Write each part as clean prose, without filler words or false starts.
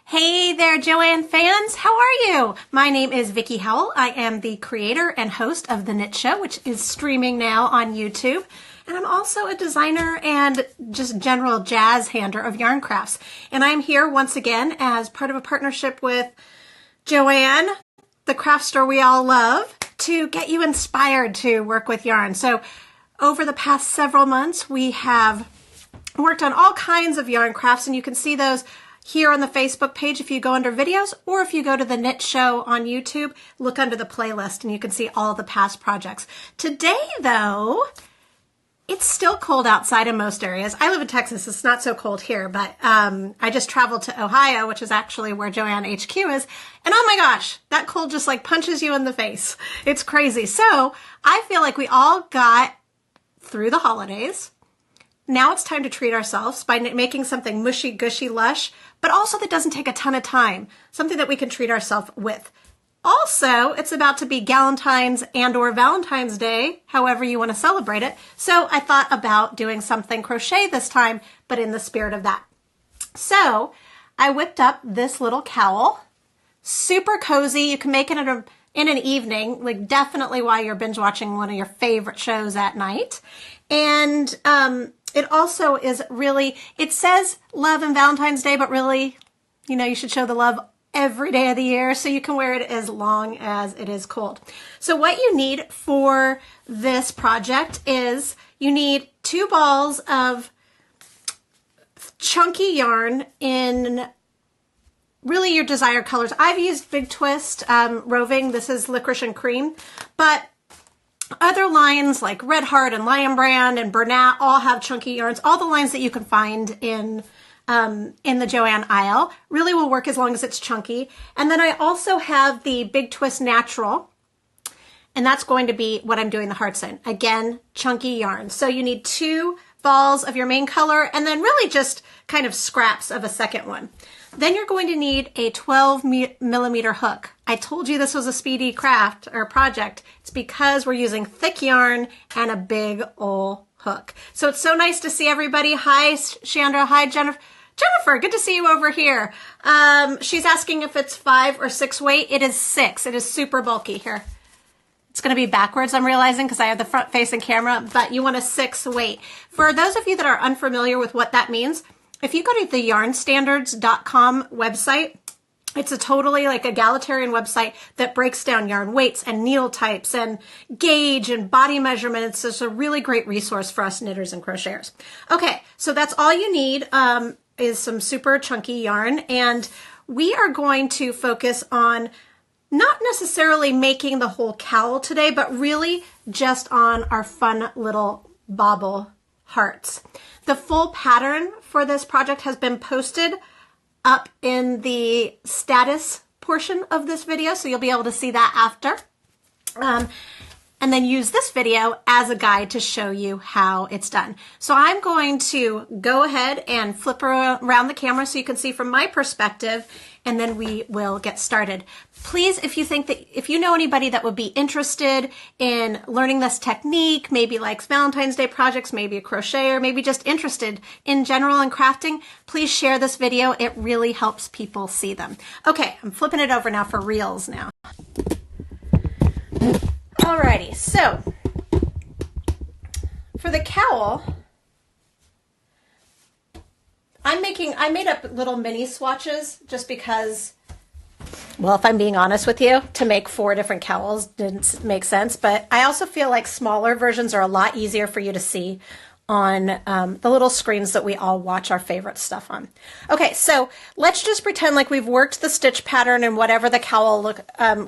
Hey there, Joanne fans. How are you? My name is Vickie Howell. I am the creator and host of The Knit Show, which is streaming now on YouTube. And I'm also a designer and just general jazz hander of yarn crafts. And I'm here once again as part of a partnership with Joanne, the craft store we all love, to get you inspired to work with yarn. So over the past several months, we have worked on all kinds of yarn crafts, and you can see those here on the Facebook page if you go under videos, or if you go to the Knit Show on YouTube, look under the playlist and you can see all of the past projects. Today though, it's still cold outside in most areas. I live in Texas, it's not so cold here, but I just traveled to Ohio, which is actually where Joanne HQ is, and oh my gosh, that cold just like punches you in the face. It's crazy. So I feel like we all got through the holidays. Now it's time to treat ourselves by making something mushy, gushy, lush, but also that doesn't take a ton of time, something that we can treat ourselves with. Also, it's about to be Galentine's and or Valentine's Day, however you want to celebrate it. So I thought about doing something crochet this time, but in the spirit of that. So I whipped up this little cowl, super cozy. You can make it in an evening, like definitely while you're binge watching one of your favorite shows at night. And it also is really, it says love and Valentine's Day, but really, you know, you should show the love every day of the year, so you can wear it as long as it is cold. So what you need for this project is you need 2 balls of chunky yarn in really your desired colors. I've used Big Twist Roving. This is Licorice and Cream, but other lines like Red Heart and Lion Brand and Bernat all have chunky yarns. All the lines that you can find in the Joanne aisle really will work as long as it's chunky. And then I also have the Big Twist Natural, and that's going to be what I'm doing the hearts in. Again, chunky yarn. So you need 2 balls of your main color and then really just kind of scraps of a second one. Then you're going to need a 12mm hook. I told you this was a speedy craft or project. It's because we're using thick yarn and a big old hook. So it's so nice to see everybody. Hi, Chandra. Hi, Jennifer. Jennifer, good to see you over here. She's asking if it's 5 or 6 weight. It is 6. It is super bulky here. It's going to be backwards, I'm realizing, because I have the front-facing camera, but you want a 6 weight. For those of you that are unfamiliar with what that means, if you go to the yarnstandards.com website, it's a totally like egalitarian website that breaks down yarn weights and needle types and gauge and body measurements. It's a really great resource for us knitters and crocheters. Okay, so that's all you need is some super chunky yarn, and we are going to focus on not necessarily making the whole cowl today, but really just on our fun little bobble hearts. The full pattern for this project has been posted up in the status portion of this video, so you'll be able to see that after. And then use this video as a guide to show you how it's done. So I'm going to go ahead and flip around the camera so you can see from my perspective, and then we will get started. Please, if you know anybody that would be interested in learning this technique, maybe likes Valentine's Day projects, maybe a crocheter, maybe just interested in general in crafting, please share this video. It really helps people see them. Okay, I'm flipping it over now for reels now. Alrighty, so for the cowl, I made up little mini swatches just because, well, if I'm being honest with you, to make 4 different cowls didn't make sense, but I also feel like smaller versions are a lot easier for you to see on the little screens that we all watch our favorite stuff on. Okay, so let's just pretend like we've worked the stitch pattern and whatever the cowl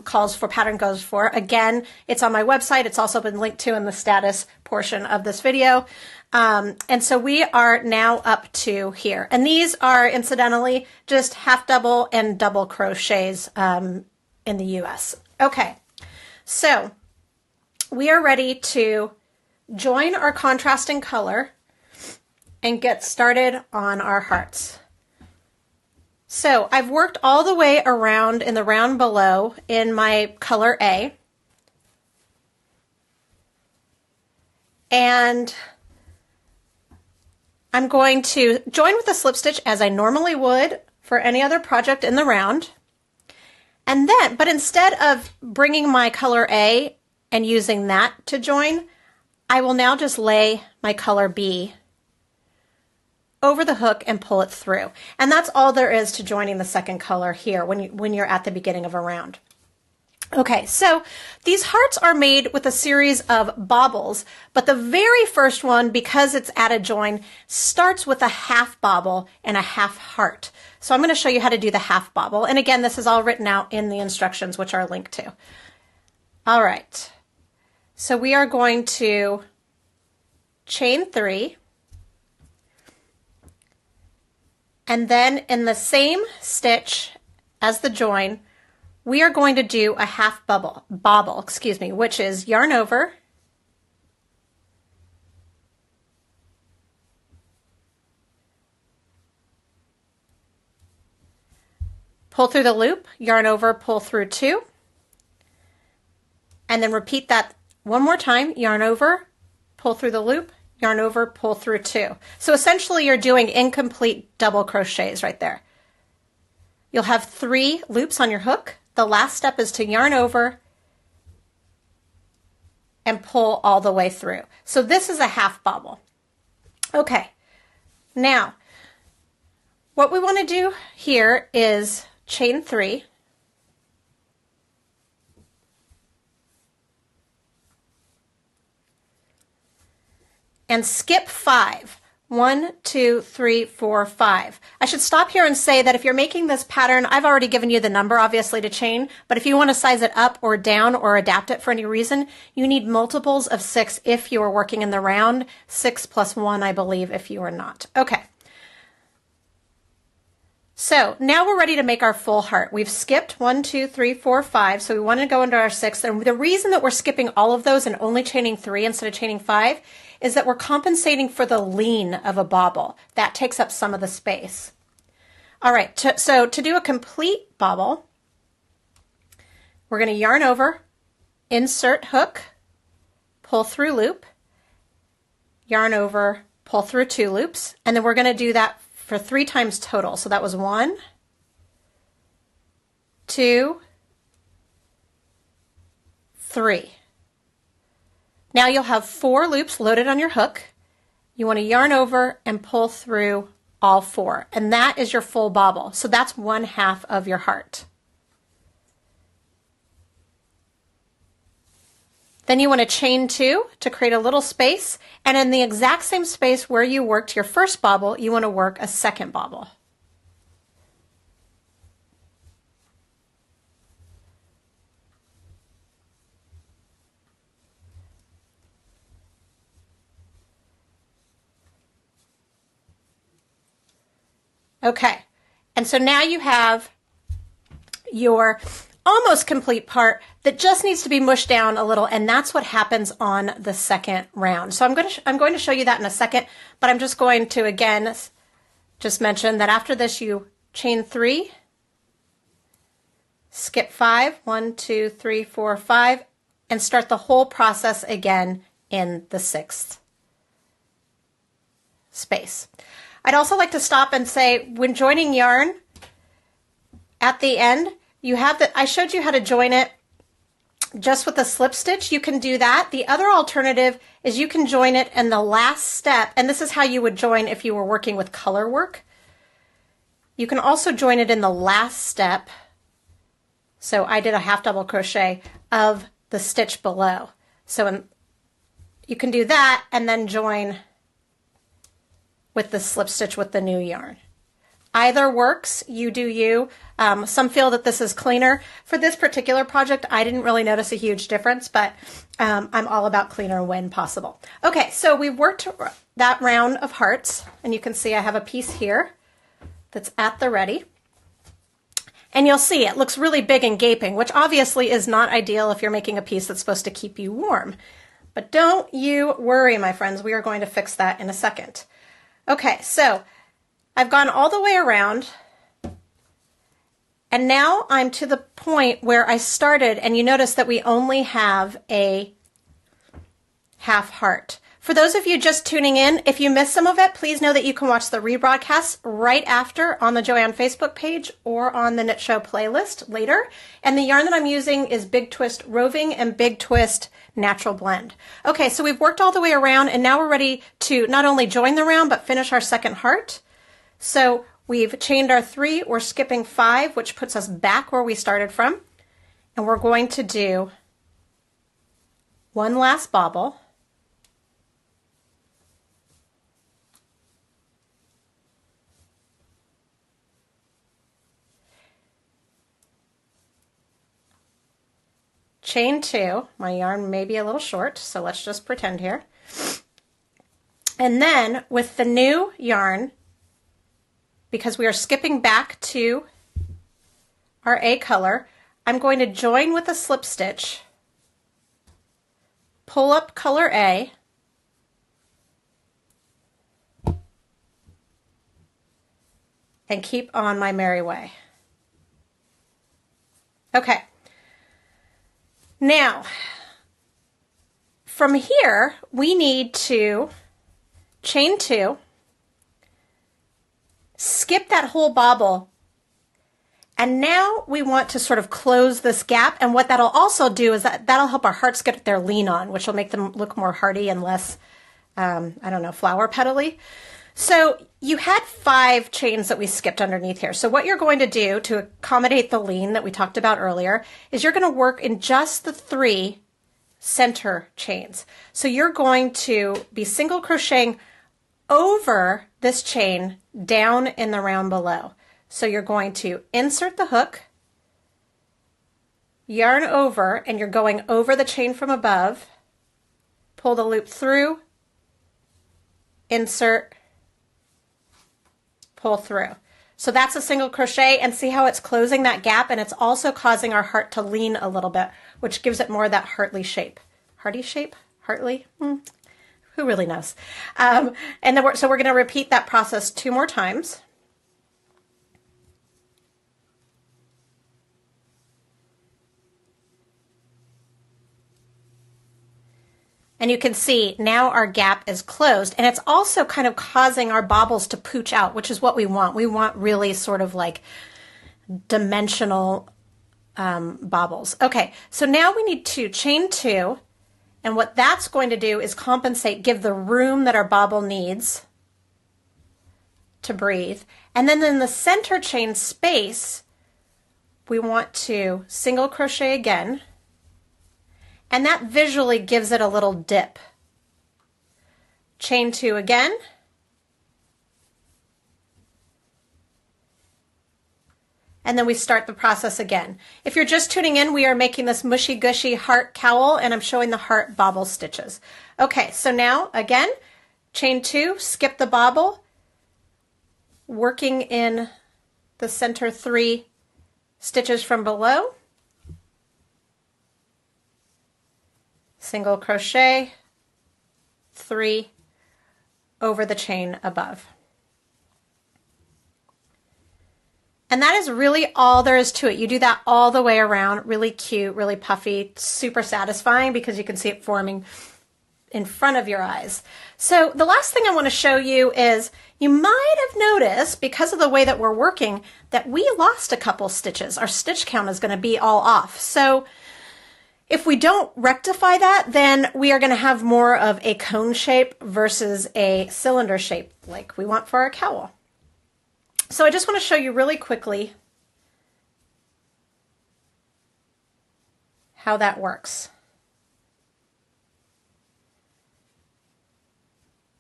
calls for pattern goes for. Again, it's on my website. It's also been linked to in the status portion of this video. And so we are now up to here. And these are incidentally just half double and double crochets in the US. Okay, so we are ready to join our contrasting color and get started on our hearts. So I've worked all the way around in the round below in my color A, and I'm going to join with a slip stitch as I normally would for any other project in the round. And then, but instead of bringing my color A and using that to join, I will now just lay my color B over the hook and pull it through. And that's all there is to joining the second color here when you're at the beginning of a round. Okay, so these hearts are made with a series of bobbles, but the very first one, because it's at a join, starts with a half bobble and a half heart. So I'm going to show you how to do the half bobble. And again, this is all written out in the instructions, which are linked to. All right, so we are going to chain 3, and then in the same stitch as the join, we are going to do a half bobble, which is yarn over, pull through the loop, yarn over, pull through 2, and then repeat that one more time, yarn over, pull through the loop, yarn over, pull through 2. So essentially you're doing incomplete double crochets right there. You'll have 3 loops on your hook. The last step is to yarn over and pull all the way through. So this is a half bobble. Okay, now what we want to do here is chain 3, and skip 5. 1, 2, 3, 4, 5. I should stop here and say that if you're making this pattern, I've already given you the number obviously to chain, but if you want to size it up or down or adapt it for any reason, you need multiples of 6 if you are working in the round, 6 plus 1 I believe if you are not. Okay. So now we're ready to make our full heart. We've skipped 1, 2, 3, 4, 5, so we want to go into our 6th, and the reason that we're skipping all of those and only chaining 3 instead of chaining 5 is that we're compensating for the lean of a bobble. That takes up some of the space. All right, so to do a complete bobble, we're going to yarn over, insert hook, pull through loop, yarn over, pull through 2 loops, and then we're going to do that for 3 times total. So that was 1, 2, 3. Now you'll have 4 loops loaded on your hook. You want to yarn over and pull through all 4, and that is your full bobble. So that's 1/2 of your heart. Then you want to chain 2 to create a little space, and in the exact same space where you worked your first bobble, you want to work a second bobble. Okay, and so now you have your almost complete part that just needs to be mushed down a little, and that's what happens on the second round. So I'm going to show you that in a second, but I'm just going to again just mention that after this you chain 3, skip 5, 1, 2, 3, 4, 5, and start the whole process again in the 6th space. I'd also like to stop and say, when joining yarn at the end, you have I showed you how to join it just with a slip stitch. You can do that. The other alternative is you can join it in the last step, and this is how you would join if you were working with color work. You can also join it in the last step. So I did a half double crochet of the stitch below. So you can do that and then join with the slip stitch with the new yarn. Either works, you do you. Some feel that this is cleaner. For this particular project, I didn't really notice a huge difference, but I'm all about cleaner when possible. Okay, so we've worked that round of hearts, and you can see I have a piece here that's at the ready. And you'll see it looks really big and gaping, which obviously is not ideal if you're making a piece that's supposed to keep you warm. But don't you worry, my friends, we are going to fix that in a second. Okay, so I've gone all the way around, and now I'm to the point where I started, and you notice that we only have a half heart. For those of you just tuning in, if you missed some of it, please know that you can watch the rebroadcast right after on the Joanne Facebook page or on the Knit Show playlist later. And the yarn that I'm using is Big Twist Roving and Big Twist Natural Blend. Okay, so we've worked all the way around and now we're ready to not only join the round but finish our second heart. So we've chained our 3, we're skipping 5, which puts us back where we started from. And we're going to do one last bobble. Chain 2, my yarn may be a little short, so let's just pretend here. And then with the new yarn, because we are skipping back to our A color, I'm going to join with a slip stitch, pull up color A, and keep on my merry way. Okay. Now, from here, we need to chain 2, skip that whole bobble, and now we want to sort of close this gap, and what that'll also do is that'll help our hearts get their lean on, which will make them look more hearty and less, I don't know, flower petally. So you had 5 chains that we skipped underneath here. So what you're going to do to accommodate the lean that we talked about earlier is you're going to work in just the 3 center chains. So you're going to be single crocheting over this chain down in the round below. So you're going to insert the hook, yarn over, and you're going over the chain from above, pull the loop through, insert, pull through. So that's a single crochet, and see how it's closing that gap, and it's also causing our heart to lean a little bit, which gives it more of that heartly shape. Hearty shape? Heartly? Who really knows? And then so we're going to repeat that process 2 more times. And you can see now our gap is closed, and it's also kind of causing our bobbles to pooch out, which is what we want. We want really sort of like dimensional bobbles. Okay, so now we need to chain 2, and what that's going to do is compensate, give the room that our bobble needs to breathe. And then in the center chain space, we want to single crochet again. And that visually gives it a little dip. Chain 2 again. And then we start the process again. If you're just tuning in, we are making this Mooshy Gooshy heart cowl, and I'm showing the heart bobble stitches. Okay, so now again, chain 2, skip the bobble, working in the center 3 stitches from below. Single crochet, 3 over the chain above. And that is really all there is to it. You do that all the way around. Really cute, really puffy, super satisfying because you can see it forming in front of your eyes. So the last thing I want to show you is you might have noticed, because of the way that we're working, that we lost a couple stitches. Our stitch count is going to be all off. So if we don't rectify that, then we are going to have more of a cone shape versus a cylinder shape like we want for our cowl. So I just want to show you really quickly how that works.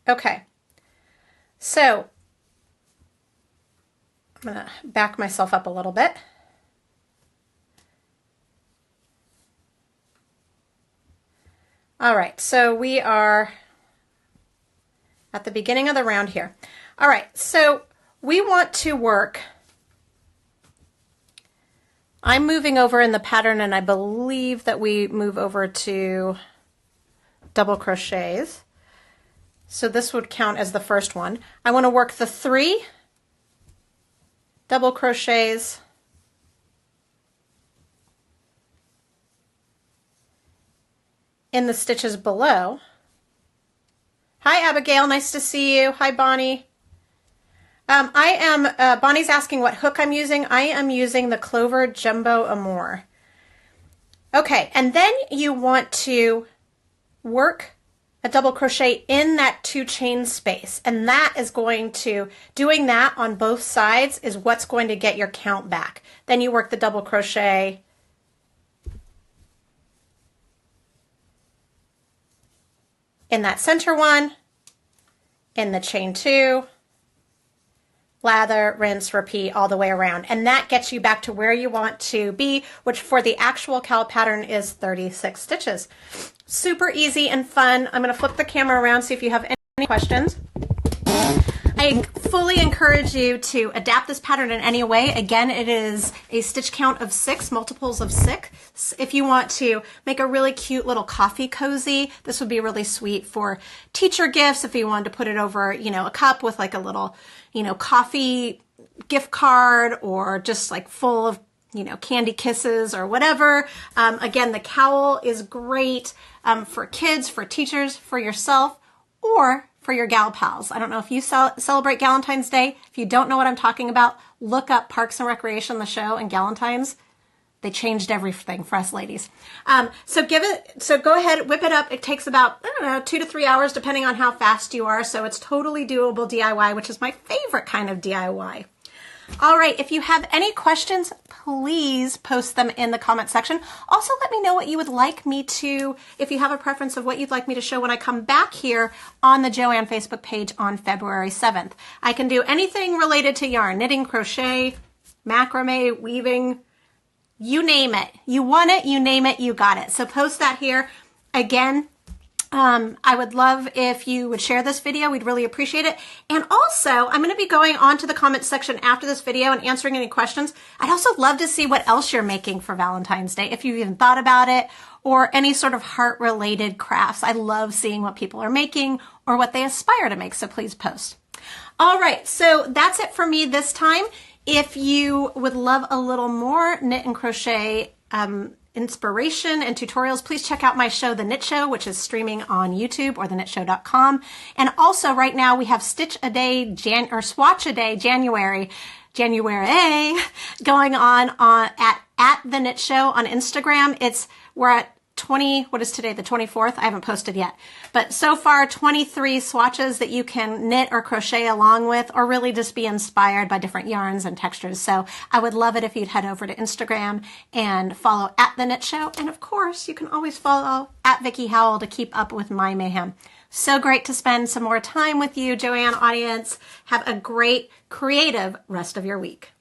Okay, so I'm going to back myself up a little bit. All right, so we are at the beginning of the round here. All right, so we want to work, I'm moving over in the pattern, and I believe that we move over to double crochets. So this would count as the first one. I want to work the 3 double crochets in the stitches below, Hi, Abigail. Nice to see you. Hi, Bonnie. Bonnie's asking what hook I'm using. I am using the Clover Jumbo Amour. Okay, and then you want to work a double crochet in that 2 chain space, and that is going to, doing that on both sides is what's going to get your count back. Then you work the double crochet in that center one, in the chain 2, lather, rinse, repeat all the way around. And that gets you back to where you want to be, which for the actual cowl pattern is 36 stitches. Super easy and fun. I'm going to flip the camera around, see if you have any questions. I fully encourage you to adapt this pattern in any way. Again, it is a stitch count of 6, multiples of 6. If you want to make a really cute little coffee cozy, this would be really sweet for teacher gifts. If you wanted to put it over, a cup with like a little, coffee gift card, or just like full of, candy kisses or whatever. Again, the cowl is great for kids, for teachers, for yourself, or for your gal pals. I don't know if you celebrate Valentine's Day. If you don't know what I'm talking about, look up Parks and Recreation, the show, and Galentine's. They changed everything for us ladies. So go ahead, whip it up. It takes about, 2 to 3 hours, depending on how fast you are. So it's totally doable DIY, which is my favorite kind of DIY. All right, if you have any questions, please post them in the comment section. Also, let me know what you would like me to, if you have a preference of what you'd like me to show when I come back here on the Joanne Facebook page on February 7th. I can do anything related to yarn, knitting, crochet, macrame, weaving, you name it. You want it, you name it, you got it. So post that here. Again, I would love if you would share this video. We'd really appreciate it. And also, I'm going to be going on to the comment section after this video and answering any questions. I'd also love to see what else you're making for Valentine's Day, if you've even thought about it, or any sort of heart-related crafts. I love seeing what people are making or what they aspire to make, so please post. All right, so that's it for me this time. If you would love a little more knit and crochet inspiration and tutorials, please check out my show, The Knit Show, which is streaming on YouTube or thenitshow.com. And also right now we have Stitch a Day Swatch a Day January going on at The Knit Show on Instagram. We're at what is today, the 24th? I haven't posted yet. But so far, 23 swatches that you can knit or crochet along with, or really just be inspired by different yarns and textures. So I would love it if you'd head over to Instagram and follow at The Knit Show. And of course, you can always follow at Vickie Howell to keep up with my mayhem. So great to spend some more time with you, Joanne audience. Have a great, creative rest of your week.